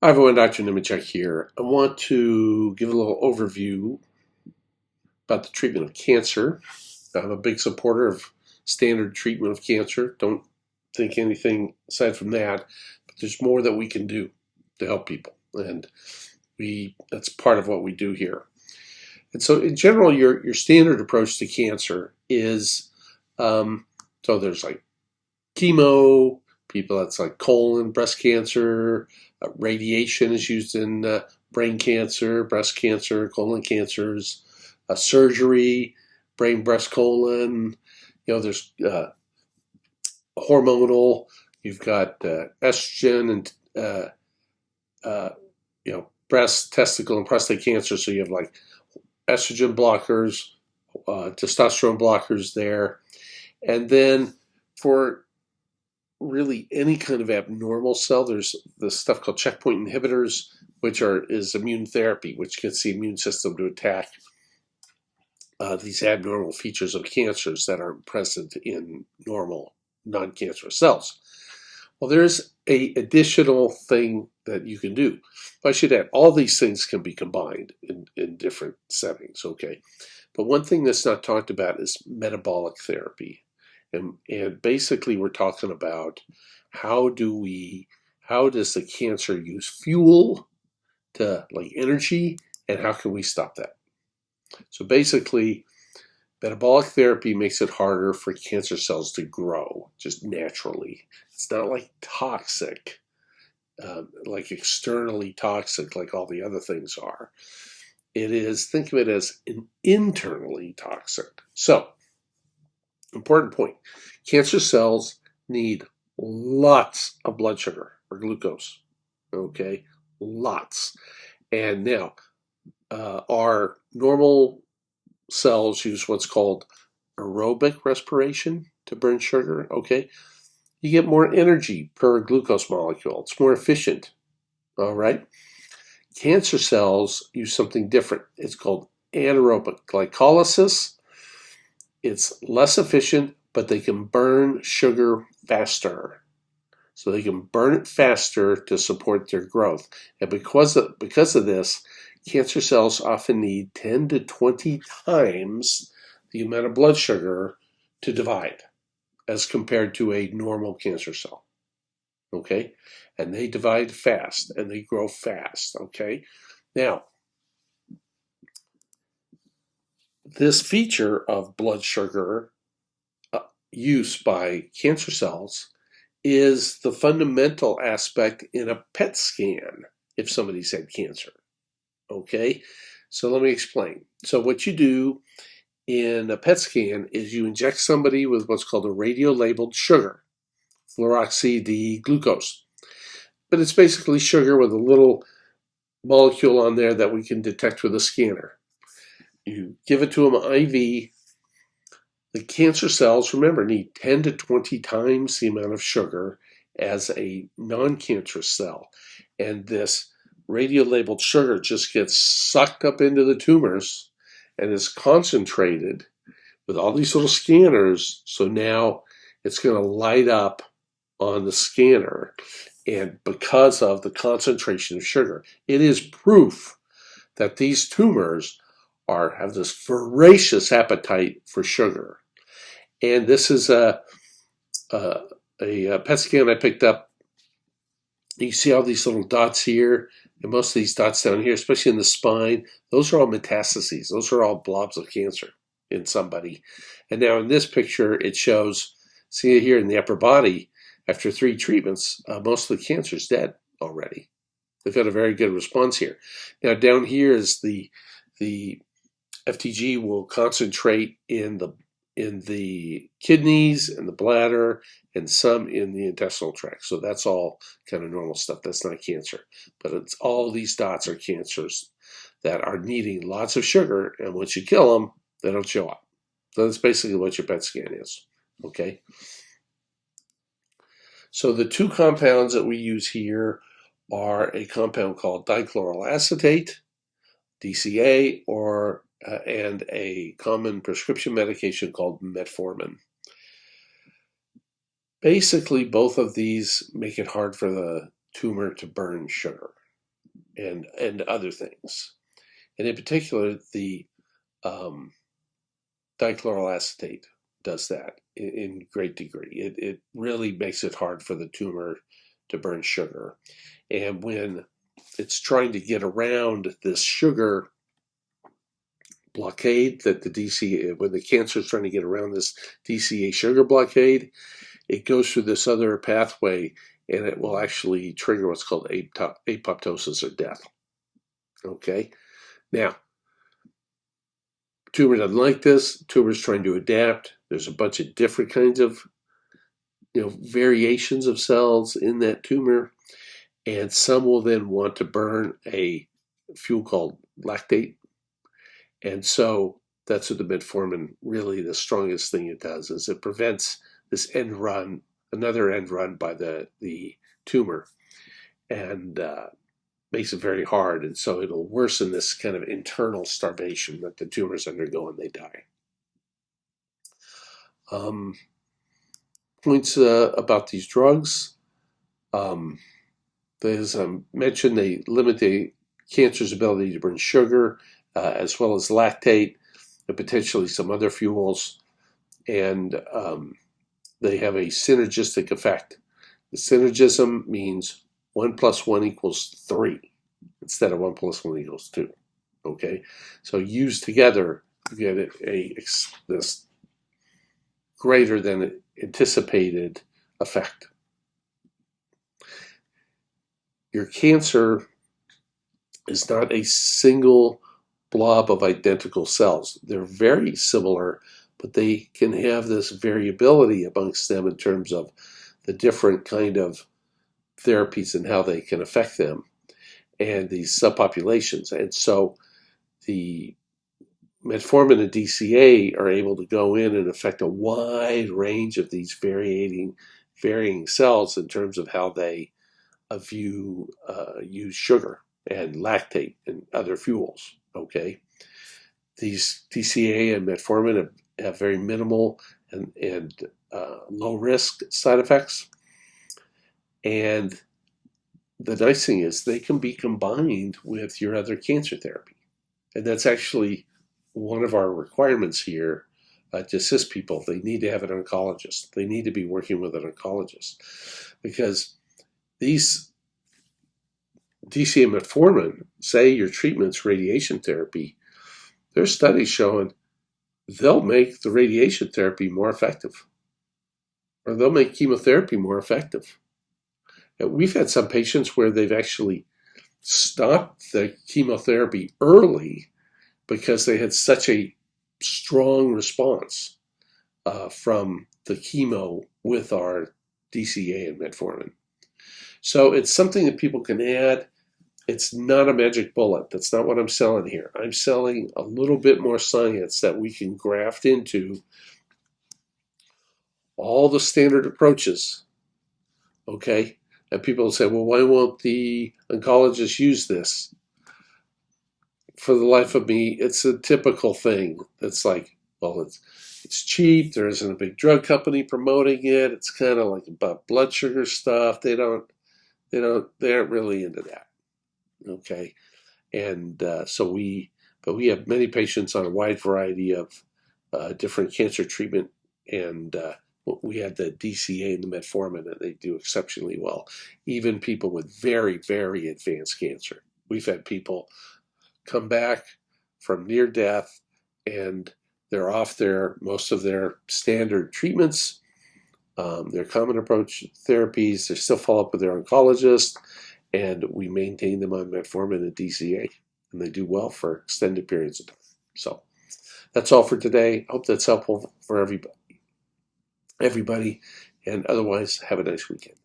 Hi everyone, Dr. Nemechek here. I want to give a little overview about the treatment of cancer. I'm a big supporter of standard treatment of cancer. Don't think anything aside from that, but there's more that we can do to help people, and that's part of what we do here. And so in general, your standard approach to cancer is, so there's like chemo, people that's like colon, breast cancer, radiation is used in brain cancer, breast cancer, colon cancers, surgery, brain, breast, colon. There's hormonal. You've got estrogen and breast, testicle, and prostate cancer. So you have like estrogen blockers, testosterone blockers there, and then for really any kind of abnormal cell, there's this stuff called checkpoint inhibitors, which is immune therapy, which gets the immune system to attack these abnormal features of cancers that aren't present in normal non-cancerous cells. Well, there's an additional thing that you can do. I should add, all these things can be combined in different settings, okay? But one thing that's not talked about is metabolic therapy. And basically we're talking about how does the cancer use fuel to like energy, and how can we stop that? So basically, metabolic therapy makes it harder for cancer cells to grow just naturally. It's not like toxic, like externally toxic like all the other things are. It is, think of it as internally toxic. So, important point, cancer cells need lots of blood sugar or glucose, okay? Lots. And now, our normal cells use what's called aerobic respiration to burn sugar, okay? You get more energy per glucose molecule. It's more efficient, all right? Cancer cells use something different. It's called anaerobic glycolysis. It's less efficient, but they can burn sugar faster. So they can burn it faster to support their growth. And because of this, cancer cells often need 10 to 20 times the amount of blood sugar to divide as compared to a normal cancer cell. Okay? And they divide fast and they grow fast. Okay? Now, this feature of blood sugar use by cancer cells is the fundamental aspect in a PET scan if somebody's had cancer. Okay, so let me explain. So what you do in a PET scan is you inject somebody with what's called a radio-labeled sugar, fluoroxy D-glucose. But it's basically sugar with a little molecule on there that we can detect with a scanner. You give it to them IV. The cancer cells, remember, need 10 to 20 times the amount of sugar as a non-cancerous cell. And this radio-labeled sugar just gets sucked up into the tumors and is concentrated with all these little scanners. So now it's going to light up on the scanner. And because of the concentration of sugar, it is proof that these tumors have this voracious appetite for sugar. And this is a PET scan I picked up. You see all these little dots here, and most of these dots down here, especially in the spine, those are all metastases. Those are all blobs of cancer in somebody. And now in this picture, it shows, see it here in the upper body, after 3 treatments, most of the cancer is dead already. They've got a very good response here. Now down here is the FDG will concentrate in the kidneys and the bladder and some in the intestinal tract. So that's all kind of normal stuff. That's not cancer. But it's all these dots are cancers that are needing lots of sugar, and once you kill them, they don't show up. So that's basically what your PET scan is. Okay? So the 2 compounds that we use here are a compound called dichloroacetate, DCA, and a common prescription medication called Metformin. Basically, both of these make it hard for the tumor to burn sugar. and other things. And in particular, the dichloroacetate does that in great degree. It really makes it hard for the tumor to burn sugar. And when it's trying to get around this sugar blockade that the DCA, when the cancer is trying to get around this DCA sugar blockade, it goes through this other pathway and it will actually trigger what's called apoptosis or death. Okay? Now, tumor doesn't like this. Tumor's trying to adapt. There's a bunch of different kinds of variations of cells in that tumor, and some will then want to burn a fuel called lactate. And so that's what the metformin, really the strongest thing it does is it prevents this end run, another end run by the tumor, and makes it very hard. And so it'll worsen this kind of internal starvation that the tumors undergo and they die. Points about these drugs. As I mentioned, they limit the cancer's ability to burn sugar, as well as lactate, and potentially some other fuels. And they have a synergistic effect. The synergism means 1 + 1 = 3 instead of 1 + 1 = 2. Okay, so used together, you get this greater than anticipated effect. Your cancer is not a single blob of identical cells. They're very similar, but they can have this variability amongst them in terms of the different kind of therapies and how they can affect them and these subpopulations. And so the metformin and DCA are able to go in and affect a wide range of these varying cells in terms of how they use sugar and lactate and other fuels. Okay, these DCA and metformin have very minimal and low risk side effects. And the nice thing is they can be combined with your other cancer therapy. And that's actually one of our requirements here to assist people. They need to have an oncologist. They need to be working with an oncologist because these DCA and metformin, say your treatment's radiation therapy, there's studies showing they'll make the radiation therapy more effective, or they'll make chemotherapy more effective. And we've had some patients where they've actually stopped the chemotherapy early because they had such a strong response from the chemo with our DCA and metformin. So it's something that people can add. It's not a magic bullet. That's not what I'm selling here. I'm selling a little bit more science that we can graft into all the standard approaches. Okay? And people will say, well, why won't the oncologist use this? For the life of me, it's a typical thing. It's like, well, it's cheap. There isn't a big drug company promoting it. It's kind of like about blood sugar stuff. They aren't really into that. Okay, and but we have many patients on a wide variety of different cancer treatment, and we have the DCA and the metformin, and they do exceptionally well. Even people with very, very advanced cancer. We've had people come back from near death, and they're off most of their standard treatments, their common approach therapies. They still follow up with their oncologist, and we maintain them on metformin and DCA, and they do well for extended periods of time. So that's all for today. I hope that's helpful for everybody, and otherwise, have a nice weekend.